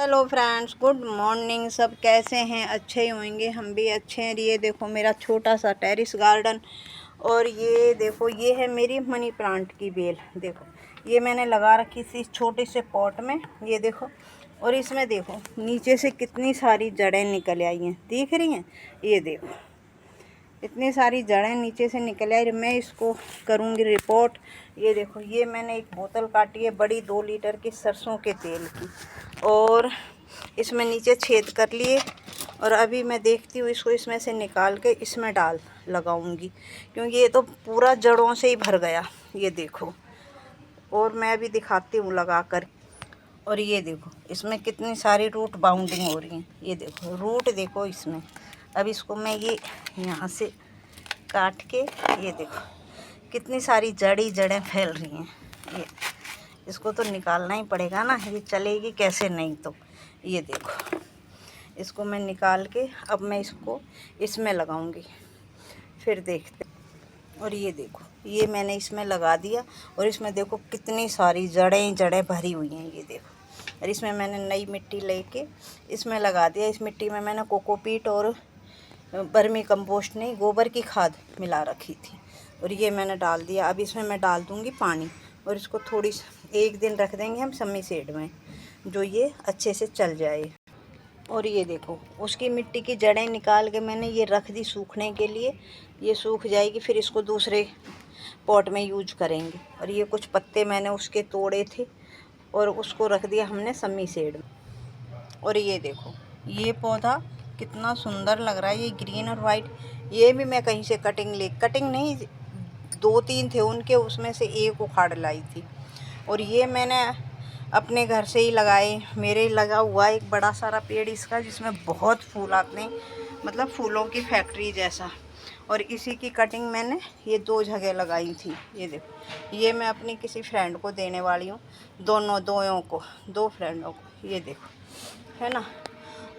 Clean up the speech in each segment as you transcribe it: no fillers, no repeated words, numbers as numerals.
Hello friends, good morning. सब कैसे हैं? अच्छे ही होंगे, हम भी अच्छे हैं। ये देखो मेरा छोटा सा टेरेस गार्डन। और ये देखो, ये है मेरी मनी प्लांट की बेल। देखो ये मैंने लगा रखी थी छोटे से पॉट में। ये देखो, और इसमें देखो नीचे से कितनी सारी जड़ें निकल आई हैं, दिख रही हैं? ये देखो इतनी सारी जड़ें नीचे से निकल आई। मैं इसको करूँगी रिपोर्ट। ये देखो, ये मैंने एक बोतल काटी है बड़ी 2 लीटर की सरसों के तेल की, और इसमें नीचे छेद कर लिए। और अभी मैं देखती हूँ इसको इसमें से निकाल के इसमें डाल लगाऊंगी, क्योंकि ये तो पूरा जड़ों से ही भर गया। ये देखो, और मैं अभी दिखाती हूँ लगा कर। और ये देखो इसमें कितनी सारी रूट बाउंडिंग हो रही हैं। ये देखो रूट देखो इसमें। अब इसको मैं ये यहाँ से काट के, ये देखो कितनी सारी जड़ें फैल रही हैं। ये इसको तो निकालना ही पड़ेगा ना, ये चलेगी कैसे नहीं। तो ये देखो, इसको मैं निकाल के अब मैं इसको इसमें लगाऊंगी, फिर देखते। और ये देखो, ये मैंने इसमें लगा दिया, और इसमें देखो कितनी सारी जड़ें भरी हुई हैं। ये देखो, और इसमें मैंने नई मिट्टी लेके इसमें लगा दिया। इस मिट्टी में मैंने कोकोपीट और बर्मी कंपोस्ट नहीं, गोबर की खाद मिला रखी थी, और ये मैंने डाल दिया। अब इसमें मैं डाल दूँगी पानी, और इसको थोड़ी 1 दिन रख देंगे हम सम्मी सेड में, जो ये अच्छे से चल जाए। और ये देखो उसकी मिट्टी की जड़ें निकाल के मैंने ये रख दी सूखने के लिए। ये सूख जाएगी, फिर इसको दूसरे पॉट में यूज करेंगे। और ये कुछ पत्ते मैंने उसके तोड़े थे और उसको रख दिया हमने सम्मी सेड में। और ये देखो, ये पौधा कितना सुंदर लग रहा है, ये ग्रीन और वाइट। ये भी मैं कहीं से कटिंग नहीं, 2-3 थे उनके, उसमें से एक उखाड़ लाई थी। और ये मैंने अपने घर से ही लगाए। मेरे लगा हुआ एक बड़ा सारा पेड़ इसका, जिसमें बहुत फूल आते हैं, मतलब फूलों की फैक्ट्री जैसा। और इसी की कटिंग मैंने ये 2 जगह लगाई थी। ये देखो, ये मैं अपनी किसी फ्रेंड को देने वाली हूँ, दो फ्रेंडों को। ये देखो, है ना।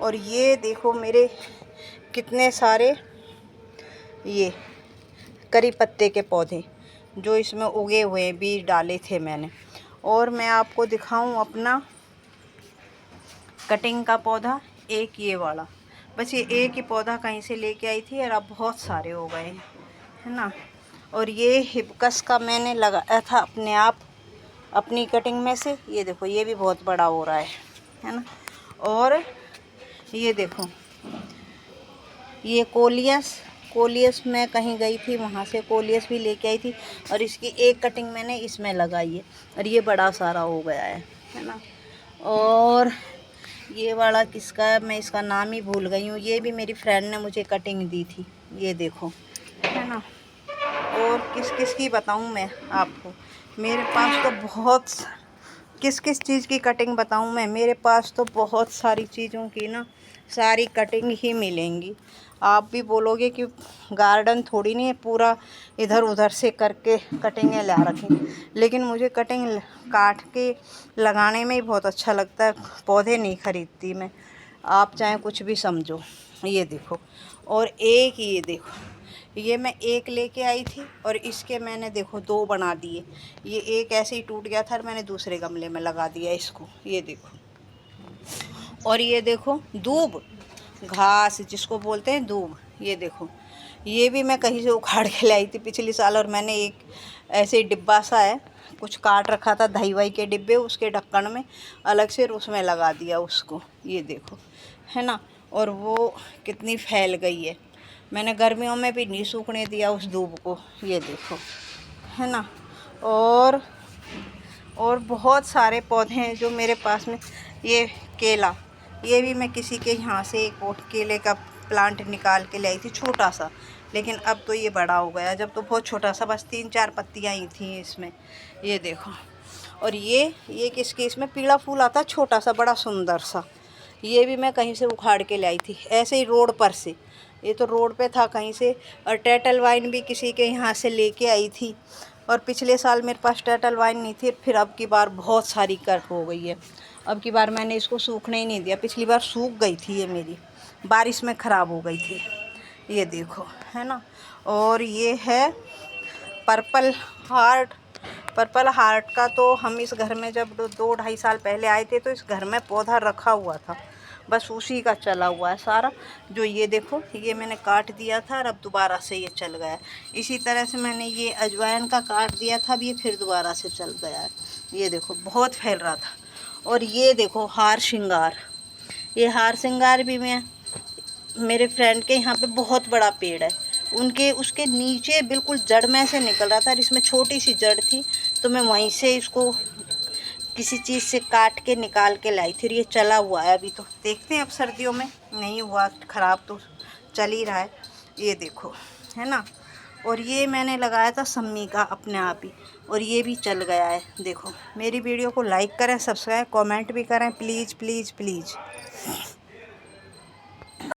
और ये देखो मेरे कितने सारे ये करी पत्ते के पौधे जो इसमें उगे हुए हैं, बीज डाले थे मैंने। और मैं आपको दिखाऊं अपना कटिंग का पौधा, एक ये वाला, बस ये एक ही पौधा कहीं से लेके आई थी, और अब बहुत सारे हो गए हैं, है ना। और ये हिबिस्कस का मैंने लगाया था अपने आप अपनी कटिंग में से। ये देखो, ये भी बहुत बड़ा हो रहा है ना। और ये देखो, ये कोलियस मैं कहीं गई थी, वहाँ से कोलियस भी लेके आई थी, और इसकी एक कटिंग मैंने इसमें लगाई है, और ये बड़ा सारा हो गया है ना। और ये वाला किसका है, मैं इसका नाम ही भूल गई हूँ। ये भी मेरी फ्रेंड ने मुझे कटिंग दी थी। ये देखो, है ना। और किस किस की बताऊँ मैं आपको, मेरे पास तो बहुत, किस किस चीज़ की कटिंग बताऊँ मैं, मेरे पास तो बहुत सारी चीज़ों की ना सारी कटिंग ही मिलेंगी। आप भी बोलोगे कि गार्डन थोड़ी नहीं है पूरा इधर उधर से करके कटिंगें ला रखी, लेकिन मुझे कटिंग काट के लगाने में ही बहुत अच्छा लगता है। पौधे नहीं खरीदती मैं, आप चाहे कुछ भी समझो। ये देखो, और एक ये देखो, ये मैं एक लेके आई थी, और इसके मैंने देखो 2 बना दिए। ये एक ऐसे ही टूट गया था, और मैंने दूसरे गमले में लगा दिया इसको। ये देखो, और ये देखो दूब घास जिसको बोलते हैं, दूब। ये देखो, ये भी मैं कहीं से उखाड़ के लाई थी पिछले साल, और मैंने एक ऐसे डिब्बा सा है, कुछ काट रखा था दही वही के डिब्बे, उसके ढक्कन में अलग से, उसमें लगा दिया उसको। ये देखो, है ना। और वो कितनी फैल गई है, मैंने गर्मियों में भी नहीं सूखने दिया उस दूब को। ये देखो, है ना। और बहुत सारे पौधे हैं जो मेरे पास में। ये केला, ये भी मैं किसी के यहाँ से एक केले का प्लांट निकाल के लाई थी, छोटा सा, लेकिन अब तो ये बड़ा हो गया। जब तो बहुत छोटा सा, बस 3-4 पत्तियाँ ही थी इसमें। ये देखो, और ये किसके, इसमें पीला फूल आता है छोटा सा, बड़ा सुंदर सा। ये भी मैं कहीं से उखाड़ के लाई थी, ऐसे ही रोड पर से। ये तो रोड पे था कहीं से। और टर्टल वाइन भी किसी के यहाँ से लेके आई थी, और पिछले साल मेरे पास टर्टल वाइन नहीं थी, फिर अब की बार बहुत सारी कट हो गई है। अब की बार मैंने इसको सूखने ही नहीं दिया, पिछली बार सूख गई थी ये मेरी, बारिश में ख़राब हो गई थी। ये देखो, है ना। और ये है पर्पल हार्ट पर्पल हार्ट का तो हम इस घर में जब 2-2.5 साल पहले आए थे तो इस घर में पौधा रखा हुआ था, बस उसी का चला हुआ है सारा। जो ये देखो ये मैंने काट दिया था और अब दोबारा से ये चल गया है। इसी तरह से मैंने ये अजवाइन का काट दिया था, अब ये फिर दोबारा से चल गया है। ये देखो बहुत फैल रहा था। और ये देखो हार श्रृंगार, ये हार श्रृंगार भी मैं मेरे फ्रेंड के यहाँ पे बहुत बड़ा पेड़ है, उनके उसके नीचे बिल्कुल जड़ में से निकल रहा था और इसमें छोटी सी जड़ थी, तो मैं वहीं से इसको किसी चीज़ से काट के निकाल के लाई थी। ये चला हुआ है अभी, तो देखते हैं अब सर्दियों में नहीं हुआ ख़राब तो चल ही रहा है। ये देखो है ना। और ये मैंने लगाया था सम्मी का अपने आप ही, और ये भी चल गया है। देखो मेरी वीडियो को लाइक करें, सब्सक्राइब, कमेंट भी करें प्लीज़ प्लीज़ प्लीज़।